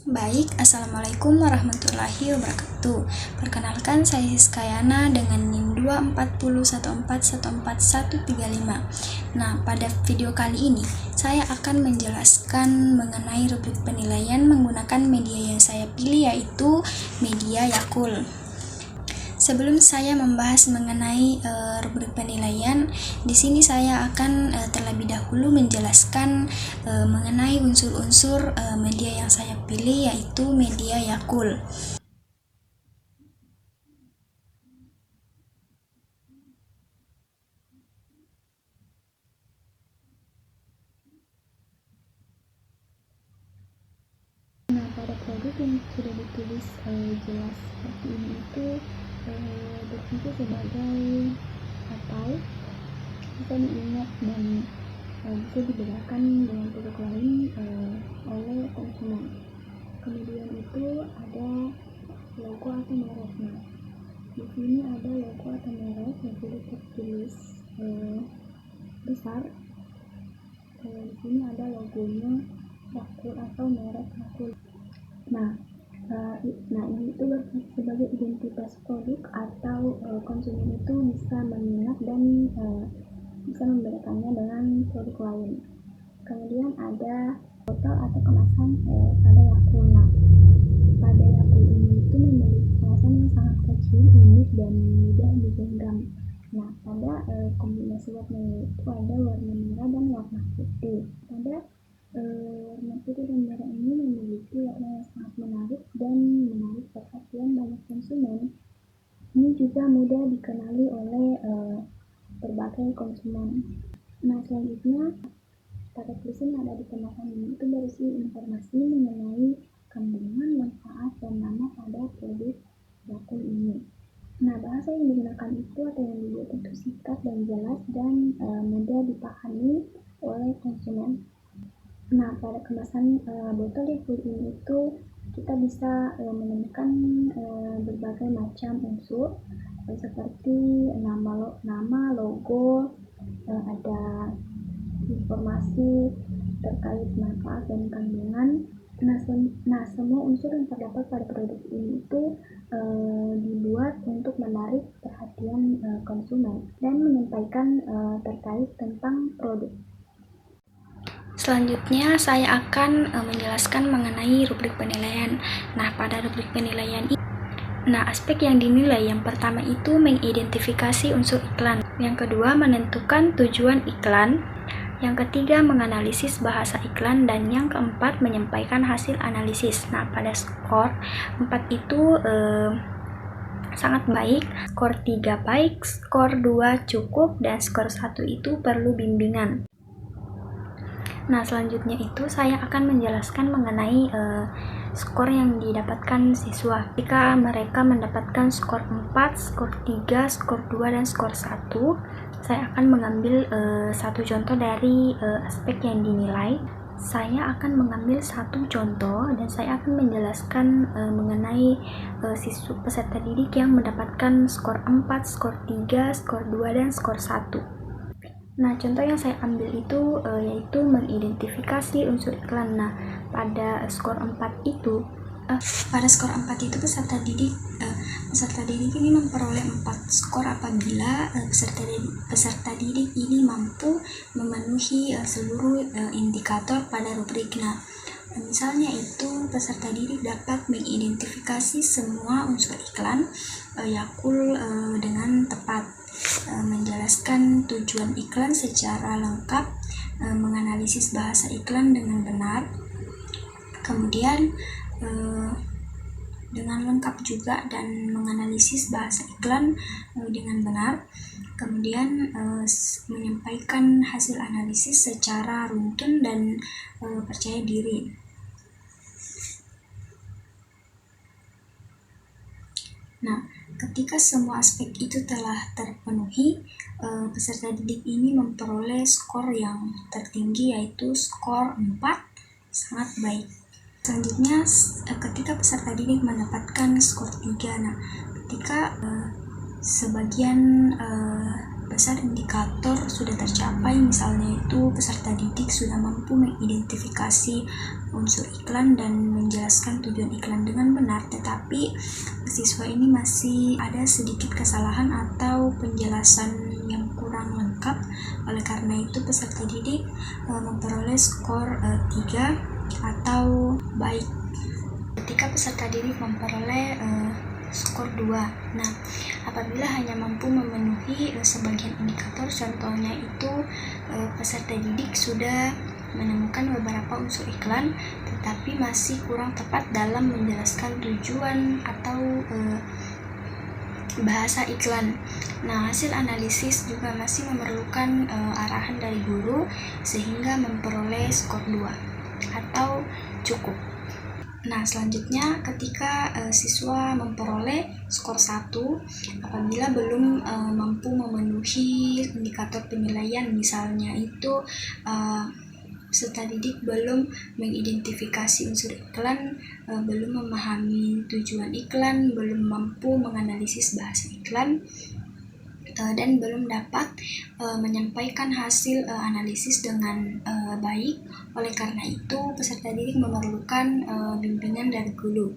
Baik, Assalamualaikum warahmatullahi wabarakatuh. Perkenalkan, saya Siskayana dengan NIM 24014144135. Nah, pada video kali ini, saya akan menjelaskan mengenai rubrik penilaian menggunakan media yang saya pilih, yaitu media Yakult. Sebelum saya membahas mengenai rubrik penilaian, di sini saya akan terlebih dahulu menjelaskan mengenai unsur-unsur media yang saya pilih, yaitu media Yakult. Nah, pada produk yang sudah ditulis jelas seperti ini itu berfungsi sebagai atau bisa diingat dan bisa dibedakan dengan produk lain oleh konsumen. Kemudian itu ada logo atau merek. Nah, di sini ada logo atau merek yang sudah tertulis besar. Di sini ada logonya Yakult atau merek Yakult. Nah, ini itu berfungsi sebagai identitas produk atau konsumen itu bisa mengingat dan bisa membedakannya dengan produk lain. Kemudian ada botol atau kemasan pada Yakult. Nah, pada Yakult ini itu memiliki kemasan yang sangat kecil, unik dan mudah digenggam. Nah, pada kombinasi warna itu ada warna merah dan warna putih. Pada warna putih dan merah ini memiliki warna yang sangat menarik dan menarik perhatian banyak konsumen. Ini juga mudah dikenali oleh berbagai konsumen. Nah, selanjutnya pada tulisan yang ada di kemasan ini itu berisi informasi mengenai kandungan, manfaat, dan nama pada produk Yakult ini. Nah, bahasa yang digunakan itu atau yang dibuat itu singkat dan jelas dan mudah dipahami oleh konsumen. Nah, pada kemasan botol Yakult ini itu kita bisa menemukan berbagai macam unsur seperti nama, logo, ada informasi terkait manfaat dan kandungan. Nah, semua unsur yang terdapat pada produk ini itu dibuat untuk menarik perhatian konsumen dan menyampaikan terkait tentang produk. Selanjutnya saya akan menjelaskan mengenai rubrik penilaian. Nah, pada rubrik penilaian ini, aspek yang dinilai yang pertama itu mengidentifikasi unsur iklan. Yang kedua, menentukan tujuan iklan. Yang ketiga, menganalisis bahasa iklan. Dan yang keempat, menyampaikan hasil analisis. Nah, pada skor 4 itu sangat baik, skor 3 baik, skor 2 cukup, dan skor 1 itu perlu bimbingan. Nah, selanjutnya itu saya akan menjelaskan mengenai skor yang didapatkan siswa. Jika mereka mendapatkan skor 4, skor 3, skor 2, dan skor 1, saya akan mengambil satu contoh dari aspek yang dinilai. Saya akan mengambil satu contoh dan saya akan menjelaskan mengenai siswa peserta didik yang mendapatkan skor 4, skor 3, skor 2, dan skor 1. Nah, contoh yang saya ambil itu yaitu mengidentifikasi unsur iklan. Nah, pada skor 4 itu peserta didik ini memperoleh 4 skor apabila peserta didik ini mampu memenuhi seluruh indikator pada rubrik. Nah, misalnya itu peserta didik dapat mengidentifikasi semua unsur iklan Yakult dengan tepat, menjelaskan tujuan iklan secara lengkap, menganalisis bahasa iklan dengan benar, kemudian dengan lengkap juga dan menganalisis bahasa iklan dengan benar, kemudian menyampaikan hasil analisis secara runtun dan percaya diri. Nah, ketika semua aspek itu telah terpenuhi, peserta didik ini memperoleh skor yang tertinggi, yaitu skor 4, sangat baik. Selanjutnya, ketika peserta didik mendapatkan skor 3, nah, ketika sebagian besar indikator sudah tercapai, misalnya itu peserta didik sudah mampu mengidentifikasi unsur iklan dan menjelaskan tujuan iklan dengan benar, tetapi siswa ini masih ada sedikit kesalahan atau penjelasan yang kurang lengkap. Oleh karena itu peserta didik memperoleh skor 3 atau baik. Ketika peserta didik memperoleh skor 2. Nah, apabila hanya mampu memenuhi sebagian indikator, contohnya itu peserta didik sudah menemukan beberapa unsur iklan tetapi masih kurang tepat dalam menjelaskan tujuan atau bahasa iklan. Nah, hasil analisis juga masih memerlukan arahan dari guru sehingga memperoleh skor 2 atau cukup. Nah, selanjutnya ketika siswa memperoleh skor 1 apabila belum mampu memenuhi indikator penilaian, misalnya itu peserta didik belum mengidentifikasi unsur iklan, belum memahami tujuan iklan, belum mampu menganalisis bahasa iklan, dan belum dapat menyampaikan hasil analisis dengan baik. Oleh karena itu peserta didik memerlukan bimbingan dari guru.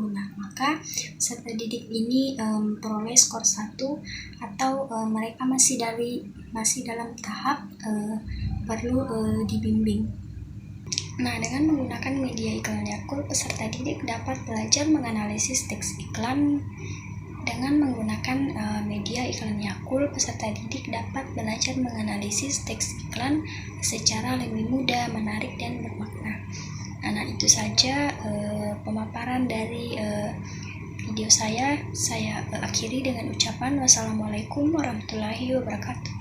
Nah, maka peserta didik ini memperoleh skor 1 atau mereka masih dalam tahap perlu dibimbing. Nah, dengan menggunakan media iklan Yakult, peserta didik dapat belajar menganalisis teks iklan. Dengan menggunakan media iklan Yakult, peserta didik dapat belajar menganalisis teks iklan secara lebih mudah, menarik, dan bermakna. Nah, itu saja pemaparan dari video saya. Saya akhiri dengan ucapan wassalamualaikum warahmatullahi wabarakatuh.